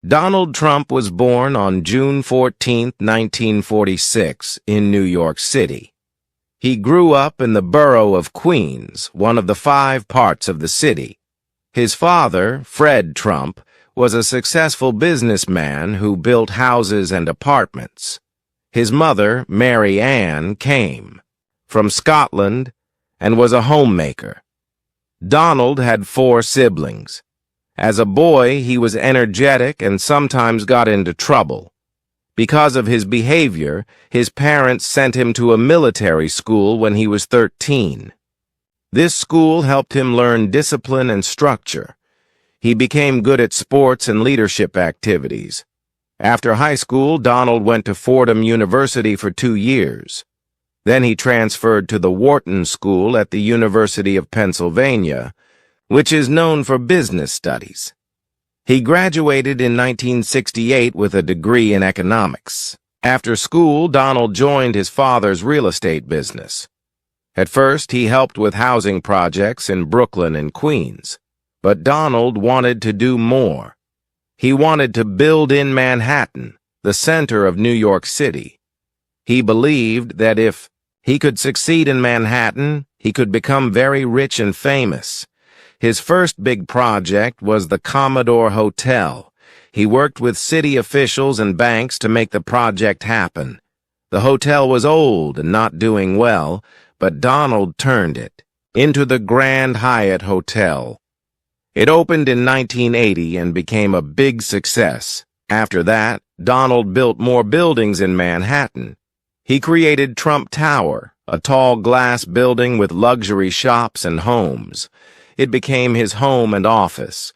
Donald Trump was born on June 14, 1946, in New York City. He grew up in the borough of Queens, one of the 5 parts of the city. His father, Fred Trump, was a successful businessman who built houses and apartments. His mother, Mary Ann, came from Scotland and was a homemaker. Donald had 4 siblings. As a boy, he was energetic and sometimes got into trouble. Because of his behavior, his parents sent him to a military school when he was 13. This school helped him learn discipline and structure. He became good at sports and leadership activities. After high school, Donald went to Fordham University for 2 years. Then he transferred to the Wharton School at the University of Pennsylvania, which is known for business studies. He graduated in 1968 with a degree in economics. After school, Donald joined his father's real estate business. At first, he helped with housing projects in Brooklyn and Queens. But Donald wanted to do more. He wanted to build in Manhattan, the center of New York City. He believed that if he could succeed in Manhattan, he could become very rich and famous. His first big project was the Commodore Hotel. He worked with city officials and banks to make the project happen. The hotel was old and not doing well, but Donald turned it into the Grand Hyatt Hotel. It opened in 1980 and became a big success. After that, Donald built more buildings in Manhattan. He created Trump Tower, a tall glass building with luxury shops and homes. It became his home and office.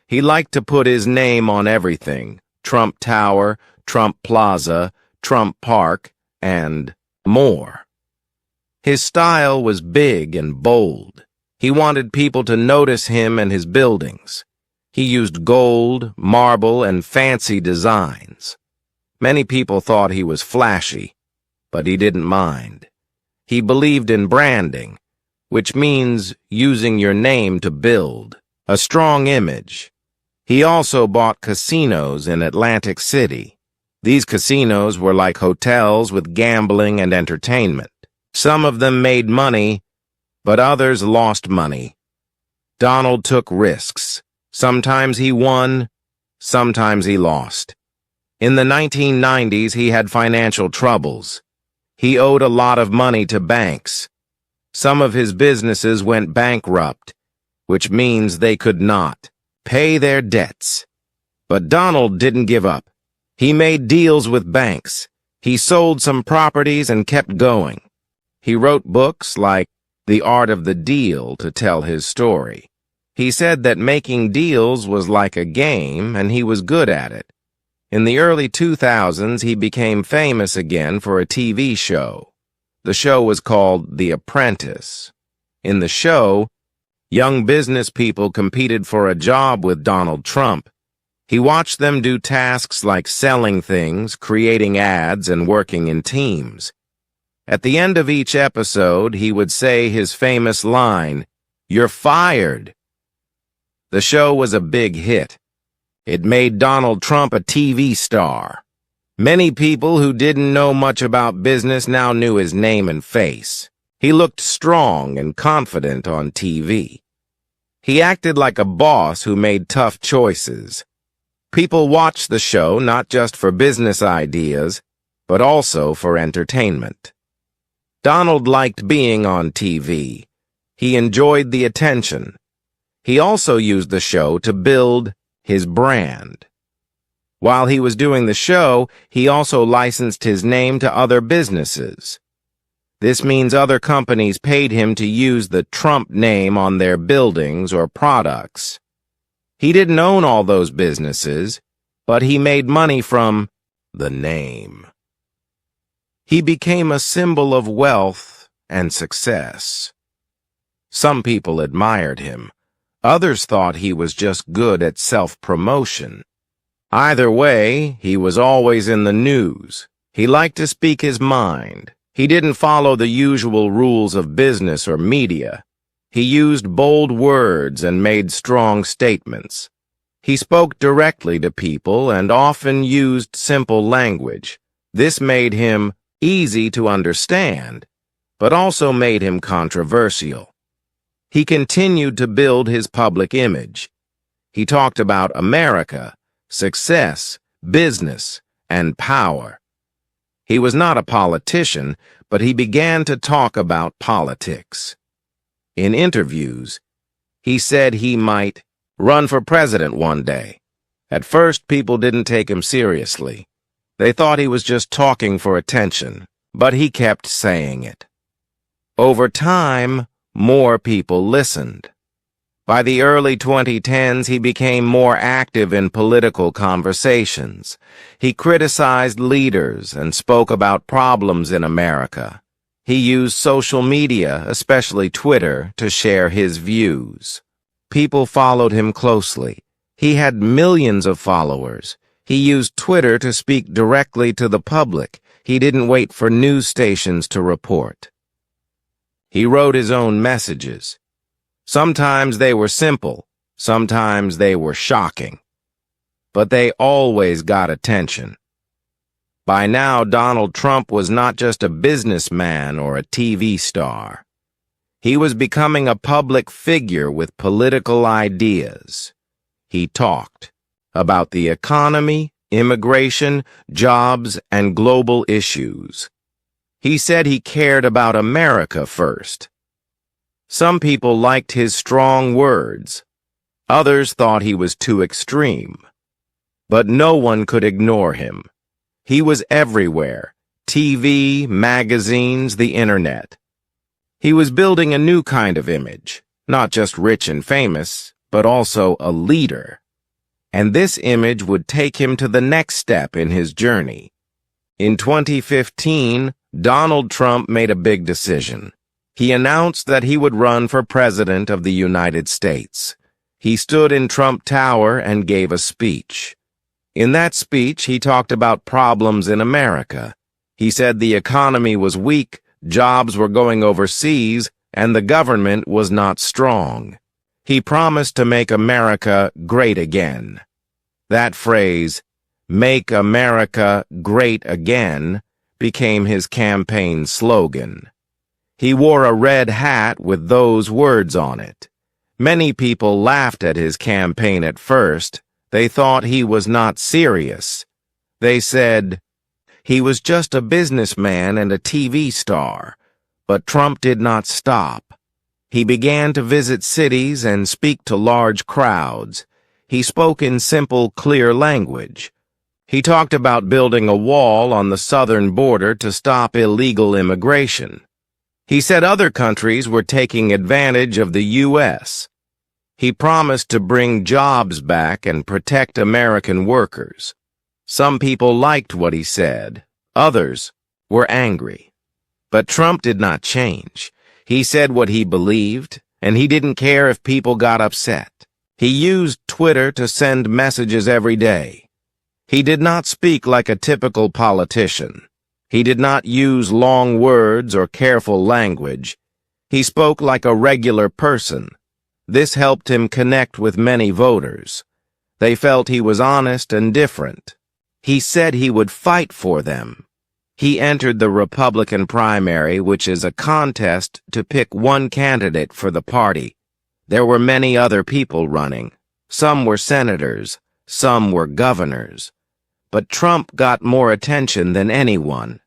He liked to put his name on everything: Trump Tower, Trump Plaza, Trump Park, and more. His style was big and bold. He wanted people to notice him and his buildings. He used gold, marble, and fancy designs. Many people thought he was flashy, but he didn't mind. He believed in branding, which means using your name to build a strong image. He also bought casinos in Atlantic City. These casinos were like hotels with gambling and entertainment. Some of them made money, but others lost money. Donald took risks. Sometimes he won, sometimes he lost. In the 1990s, he had financial troubles. He owed a lot of money to banks. Some of his businesses went bankrupt, which means they could not pay their debts. But Donald didn't give up. He made deals with banks. He sold some properties and kept going. He wrote books like The Art of the Deal to tell his story. He said that making deals was like a game, and he was good at it. In the early 2000s, he became famous again for a TV show. The show was called The Apprentice. In the show, young business people competed for a job with Donald Trump. He watched them do tasks like selling things, creating ads, and working in teams. At the end of each episode, he would say his famous line, "You're fired." The show was a big hit. It made Donald Trump a TV star. Many people who didn't know much about business now knew his name and face. He looked strong and confident on TV. He acted like a boss who made tough choices. People watched the show not just for business ideas, but also for entertainment. Donald liked being on TV. He enjoyed the attention. He also used the show to build his brand. While he was doing the show, he also licensed his name to other businesses. This means other companies paid him to use the Trump name on their buildings or products. He didn't own all those businesses, but he made money from the name. He became a symbol of wealth and success. Some people admired him. Others thought he was just good at self-promotion. Either way, he was always in the news. He liked to speak his mind. He didn't follow the usual rules of business or media. He used bold words and made strong statements. He spoke directly to people and often used simple language. This made him easy to understand, but also made him controversial. He continued to build his public image. He talked about America, success, business, and power. He was not a politician, but he began to talk about politics. In interviews, he said he might run for president one day. At first, people didn't take him seriously. They thought he was just talking for attention, but he kept saying it. Over time, more people listened. By the early 2010s, he became more active in political conversations. He criticized leaders and spoke about problems in America. He used social media, especially Twitter, to share his views. People followed him closely. He had millions of followers. He used Twitter to speak directly to the public. He didn't wait for news stations to report. He wrote his own messages. Sometimes they were simple, sometimes they were shocking. But they always got attention. By now, Donald Trump was not just a businessman or a TV star. He was becoming a public figure with political ideas. He talked about the economy, immigration, jobs, and global issues. He said he cared about America first. Some people liked his strong words. Others thought he was too extreme. But no one could ignore him. He was everywhere: TV, magazines, the internet. He was building a new kind of image, not just rich and famous, but also a leader. And this image would take him to the next step in his journey. In 2015, Donald Trump made a big decision. He announced that he would run for President of the United States. He stood in Trump Tower and gave a speech. In that speech, he talked about problems in America. He said the economy was weak, jobs were going overseas, and the government was not strong. He promised to make America great again. That phrase, "Make America Great Again," became his campaign slogan. He wore a red hat with those words on it. Many people laughed at his campaign at first. They thought he was not serious. They said he was just a businessman and a TV star. But Trump did not stop. He began to visit cities and speak to large crowds. He spoke in simple, clear language. He talked about building a wall on the southern border to stop illegal immigration. He said other countries were taking advantage of the U.S. He promised to bring jobs back and protect American workers. Some people liked what he said. Others were angry. But Trump did not change. He said what he believed, and he didn't care if people got upset. He used Twitter to send messages every day. He did not speak like a typical politician. He did not use long words or careful language. He spoke like a regular person. This helped him connect with many voters. They felt he was honest and different. He said he would fight for them. He entered the Republican primary, which is a contest to pick one candidate for the party. There were many other people running. Some were senators, some were governors. But Trump got more attention than anyone.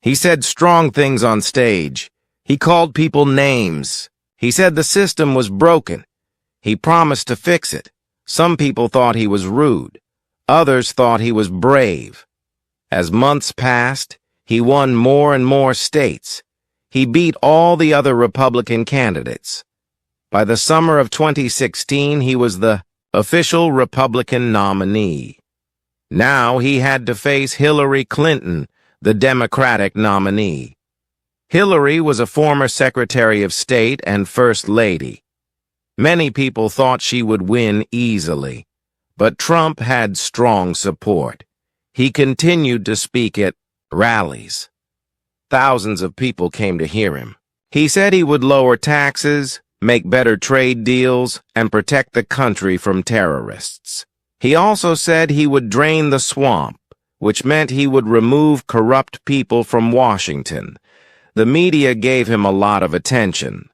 He said strong things on stage. He called people names. He said the system was broken. He promised to fix it. Some people thought he was rude. Others thought he was brave. As months passed, he won more and more states. He beat all the other Republican candidates. By the summer of 2016, he was the official Republican nominee. Now he had to face Hillary Clinton, the Democratic nominee. Hillary was a former Secretary of State and First Lady. Many people thought she would win easily, but Trump had strong support. He continued to speak at rallies. Thousands of people came to hear him. He said he would lower taxes, make better trade deals, and protect the country from terrorists. He also said he would drain the swamp, which meant he would remove corrupt people from Washington. The media gave him a lot of attention.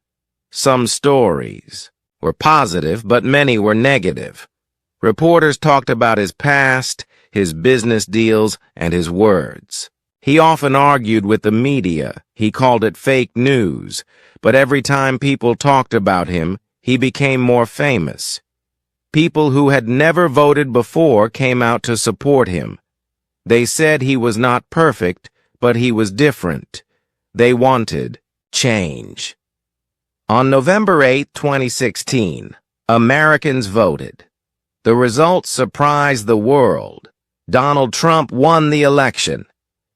Some stories were positive, but many were negative. Reporters talked about his past, his business deals, and his words. He often argued with the media. He called it fake news, but every time people talked about him, he became more famous. People who had never voted before came out to support him. They said he was not perfect, but he was different. They wanted change. On November 8, 2016, Americans voted. The results surprised the world. Donald Trump won the election.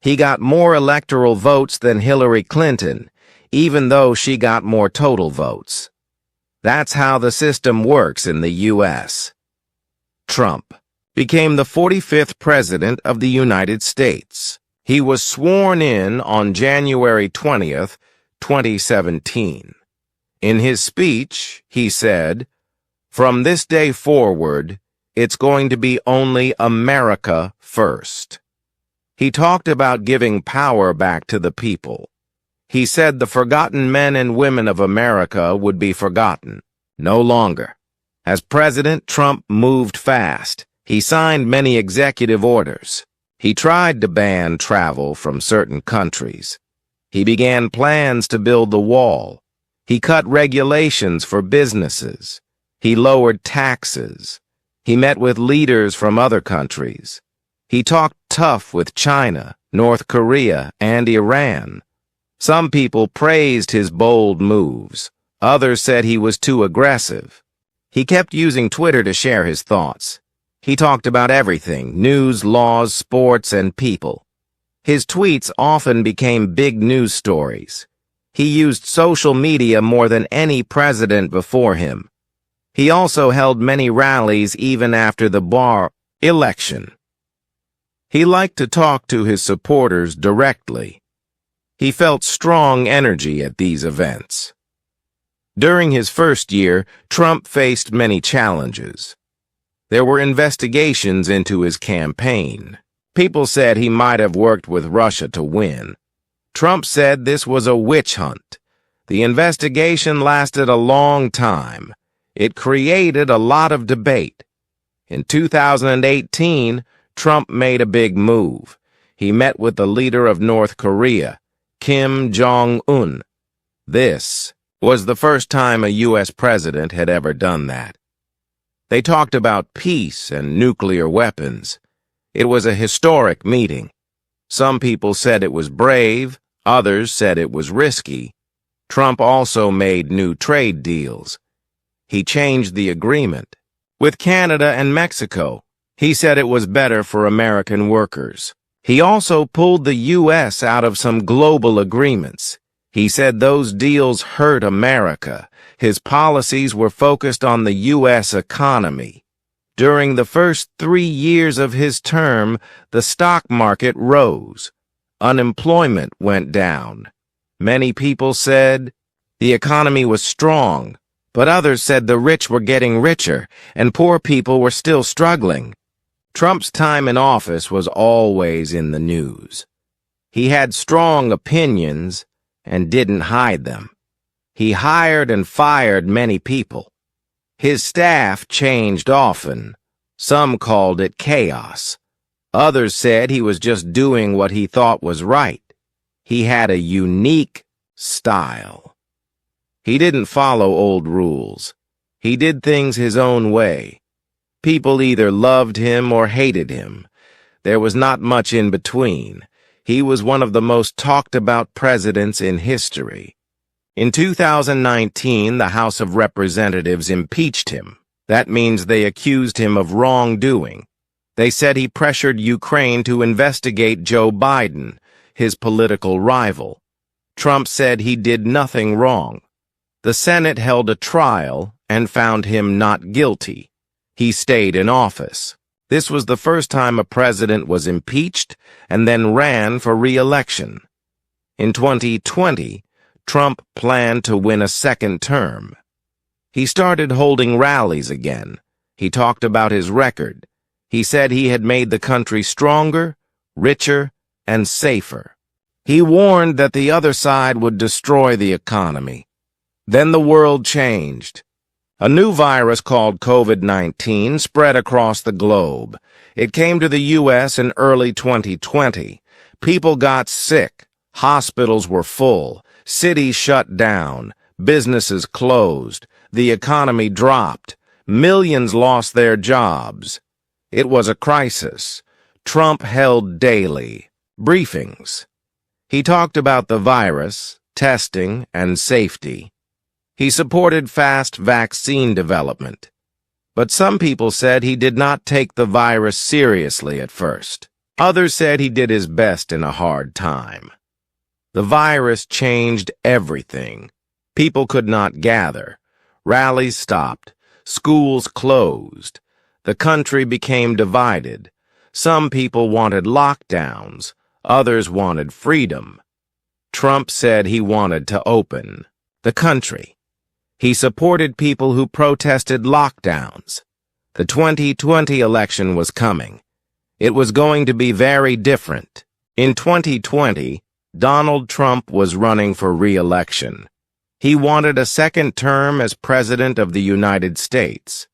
He got more electoral votes than Hillary Clinton, even though she got more total votes. That's how the system works in the U.S. Trump became the 45th President of the United States. He was sworn in on January 20th, 2017. In his speech, he said, "From this day forward, it's going to be only America first." He talked about giving power back to the people. He said the forgotten men and women of America would be forgotten. No longer. As president, Trump moved fast. He signed many executive orders. He tried to ban travel from certain countries. He began plans to build the wall. He cut regulations for businesses. He lowered taxes. He met with leaders from other countries. He talked tough with China, North Korea, and Iran. Some people praised his bold moves. Others said he was too aggressive. He kept using Twitter to share his thoughts. He talked about everything: news, laws, sports, and people. His tweets often became big news stories. He used social media more than any president before him. He also held many rallies even after the Barr election. He liked to talk to his supporters directly. He felt strong energy at these events. During his first year, Trump faced many challenges. There were investigations into his campaign. People said he might have worked with Russia to win. Trump said this was a witch hunt. The investigation lasted a long time. It created a lot of debate. In 2018, Trump made a big move. He met with the leader of North Korea, Kim Jong-un. This was the first time a U.S. president had ever done that. They talked about peace and nuclear weapons. It was a historic meeting. Some people said it was brave, others said it was risky. Trump also made new trade deals. He changed the agreement. With Canada and Mexico, he said it was better for American workers. He also pulled the U.S. out of some global agreements. He said those deals hurt America. His policies were focused on the U.S. economy. During the first 3 years of his term, the stock market rose. Unemployment went down. Many people said the economy was strong, but others said the rich were getting richer and poor people were still struggling. Trump's time in office was always in the news. He had strong opinions and didn't hide them. He hired and fired many people. His staff changed often. Some called it chaos. Others said he was just doing what he thought was right. He had a unique style. He didn't follow old rules. He did things his own way. People either loved him or hated him. There was not much in between. He was one of the most talked about presidents in history. In 2019, the House of Representatives impeached him. That means they accused him of wrongdoing. They said he pressured Ukraine to investigate Joe Biden, his political rival. Trump said he did nothing wrong. The Senate held a trial and found him not guilty. He stayed in office. This was the first time a president was impeached and then ran for re-election. In 2020, Trump planned to win a second term. He started holding rallies again. He talked about his record. He said he had made the country stronger, richer, and safer. He warned that the other side would destroy the economy. Then the world changed. A new virus called COVID-19 spread across the globe. It came to the U.S. in early 2020. People got sick. Hospitals were full. Cities shut down. Businesses closed. The economy dropped. Millions lost their jobs. It was a crisis. Trump held daily briefings. He talked about the virus, testing, and safety. He supported fast vaccine development. But some people said he did not take the virus seriously at first. Others said he did his best in a hard time. The virus changed everything. People could not gather. Rallies stopped. Schools closed. The country became divided. Some people wanted lockdowns. Others wanted freedom. Trump said he wanted to open the country. He supported people who protested lockdowns. The 2020 election was coming. It was going to be very different. In 2020, Donald Trump was running for re-election. He wanted a second term as President of the United States.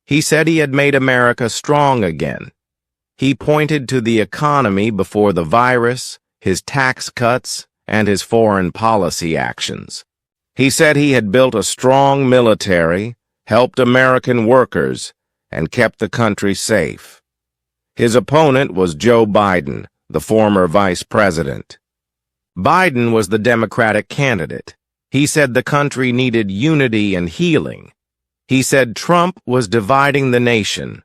He said he had made America strong again. He pointed to the economy before the virus, his tax cuts, and his foreign policy actions. He said he had built a strong military, helped American workers, and kept the country safe. His opponent was Joe Biden, the former vice president. Biden was the Democratic candidate. He said the country needed unity and healing. He said Trump was dividing the nation.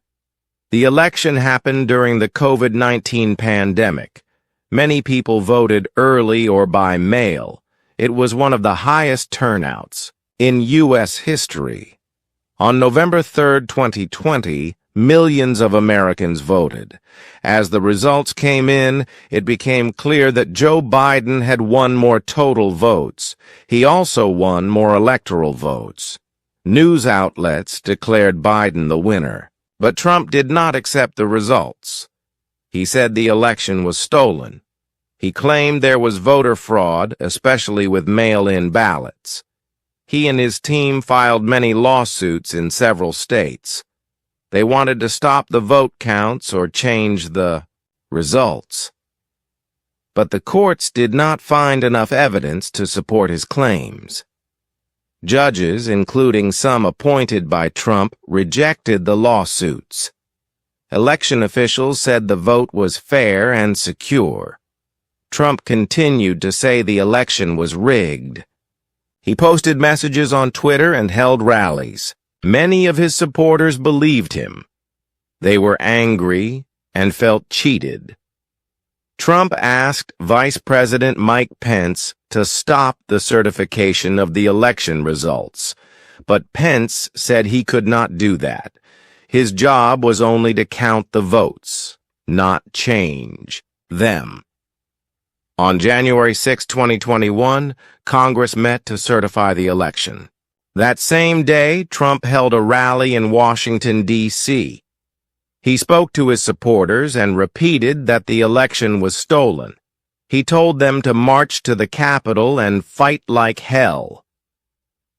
The election happened during the COVID-19 pandemic. Many people voted early or by mail. It was one of the highest turnouts in U.S. history. On November 3, 2020, millions of Americans voted. As the results came in, it became clear that Joe Biden had won more total votes. He also won more electoral votes. News outlets declared Biden the winner, but Trump did not accept the results. He said the election was stolen. He claimed there was voter fraud, especially with mail-in ballots. He and his team filed many lawsuits in several states. They wanted to stop the vote counts or change the results. But the courts did not find enough evidence to support his claims. Judges, including some appointed by Trump, rejected the lawsuits. Election officials said the vote was fair and secure. Trump continued to say the election was rigged. He posted messages on Twitter and held rallies. Many of his supporters believed him. They were angry and felt cheated. Trump asked Vice President Mike Pence to stop the certification of the election results, but Pence said he could not do that. His job was only to count the votes, not change them. On January 6, 2021, Congress met to certify the election. That same day, Trump held a rally in Washington, D.C. He spoke to his supporters and repeated that the election was stolen. He told them to march to the Capitol and fight like hell.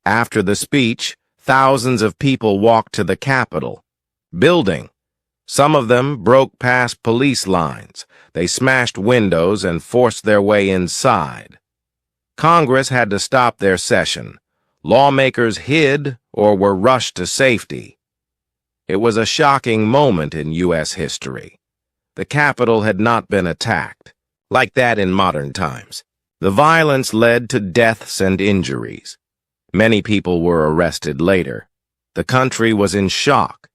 After the speech, thousands of people walked to the Capitol building. Some of them broke past police lines. They smashed windows and forced their way inside. Congress had to stop their session. Lawmakers hid or were rushed to safety. It was a shocking moment in U.S. history. The Capitol had not been attacked, like that in modern times. The violence led to deaths and injuries. Many people were arrested later. The country was in shock.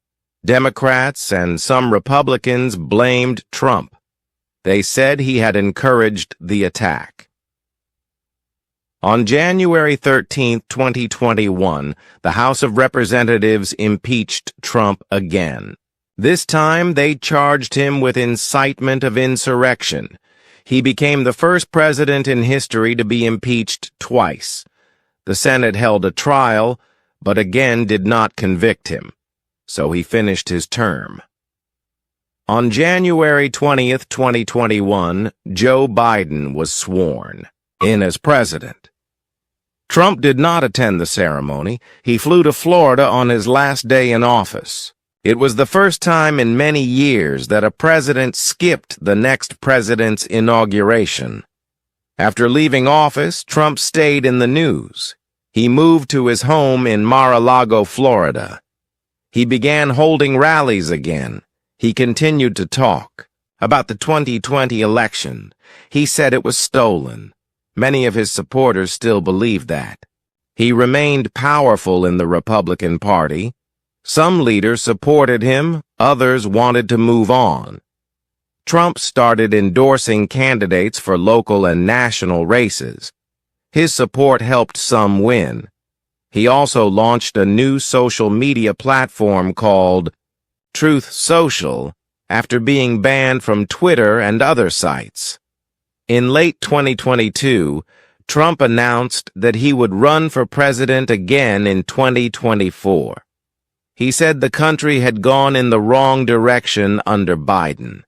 Democrats and some Republicans blamed Trump. They said he had encouraged the attack. On January 13, 2021, the House of Representatives impeached Trump again. This time, they charged him with incitement of insurrection. He became the first president in history to be impeached twice. The Senate held a trial, but again did not convict him, so he finished his term. On January 20th, 2021, Joe Biden was sworn in as president. Trump did not attend the ceremony. He flew to Florida on his last day in office. It was the first time in many years that a president skipped the next president's inauguration. After leaving office, Trump stayed in the news. He moved to his home in Mar-a-Lago, Florida. He began holding rallies again. He continued to talk about the 2020 election. He said it was stolen. Many of his supporters still believe that. He remained powerful in the Republican Party. Some leaders supported him, others wanted to move on. Trump started endorsing candidates for local and national races. His support helped some win. He also launched a new social media platform called Truth Social after being banned from Twitter and other sites. In late 2022, Trump announced that he would run for president again in 2024. He said the country had gone in the wrong direction under Biden.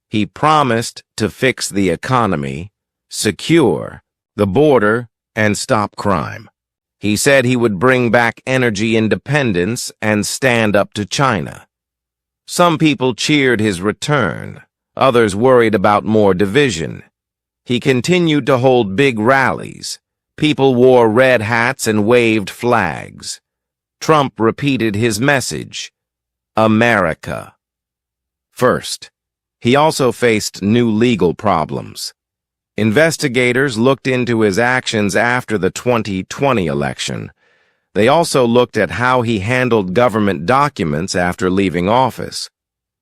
He promised to fix the economy, secure the border, and stop crime. He said he would bring back energy independence and stand up to China. Some people cheered his return. Others worried about more division. He continued to hold big rallies. People wore red hats and waved flags. Trump repeated his message, America first. He also faced new legal problems. Investigators looked into his actions after the 2020 election. They also looked at how he handled government documents after leaving office.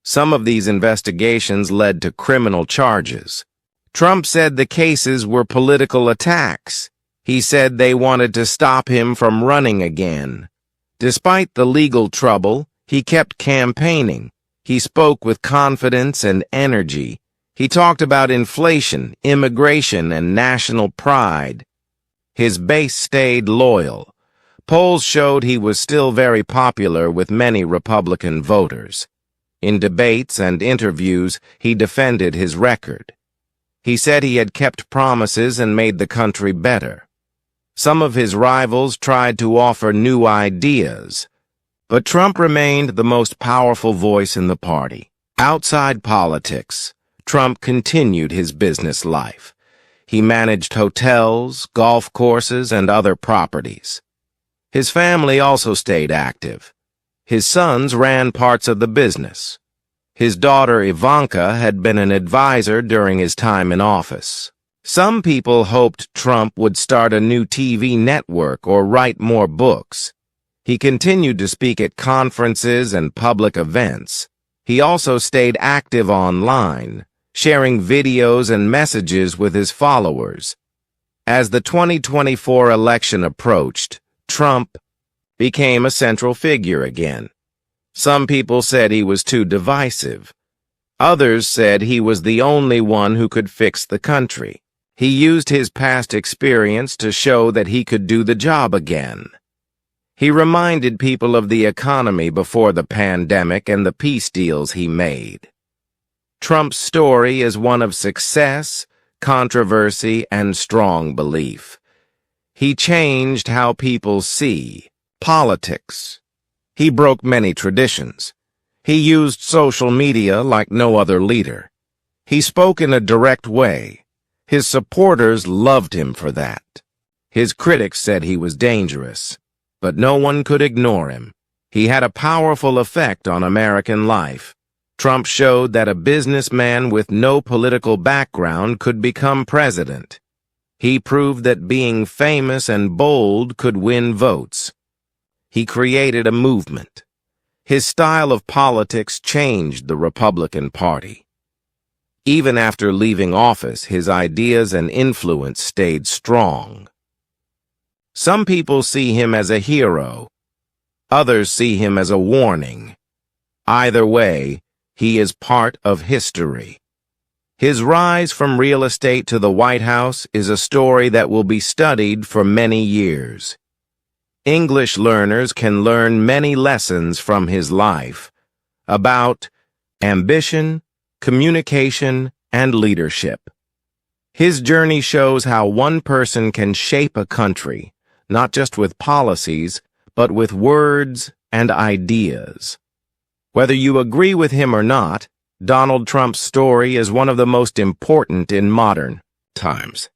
Some of these investigations led to criminal charges. Trump said the cases were political attacks. He said they wanted to stop him from running again. Despite the legal trouble, he kept campaigning. He spoke with confidence and energy. He talked about inflation, immigration, and national pride. His base stayed loyal. Polls showed he was still very popular with many Republican voters. In debates and interviews, he defended his record. He said he had kept promises and made the country better. Some of his rivals tried to offer new ideas, but Trump remained the most powerful voice in the party. Outside politics, Trump continued his business life. He managed hotels, golf courses, and other properties. His family also stayed active. His sons ran parts of the business. His daughter Ivanka had been an advisor during his time in office. Some people hoped Trump would start a new TV network or write more books. He continued to speak at conferences and public events. He also stayed active online, sharing videos and messages with his followers. As the 2024 election approached, Trump became a central figure again. Some people said he was too divisive. Others said he was the only one who could fix the country. He used his past experience to show that he could do the job again. He reminded people of the economy before the pandemic and the peace deals he made. Trump's story is one of success, controversy, and strong belief. He changed how people see politics. He broke many traditions. He used social media like no other leader. He spoke in a direct way. His supporters loved him for that. His critics said he was dangerous, but no one could ignore him. He had a powerful effect on American life. Trump showed that a businessman with no political background could become president. He proved that being famous and bold could win votes. He created a movement. His style of politics changed the Republican Party. Even after leaving office, his ideas and influence stayed strong. Some people see him as a hero. Others see him as a warning. Either way, he is part of history. His rise from real estate to the White House is a story that will be studied for many years. English learners can learn many lessons from his life about ambition, communication, and leadership. His journey shows how one person can shape a country, not just with policies, but with words and ideas. Whether you agree with him or not, Donald Trump's story is one of the most important in modern times.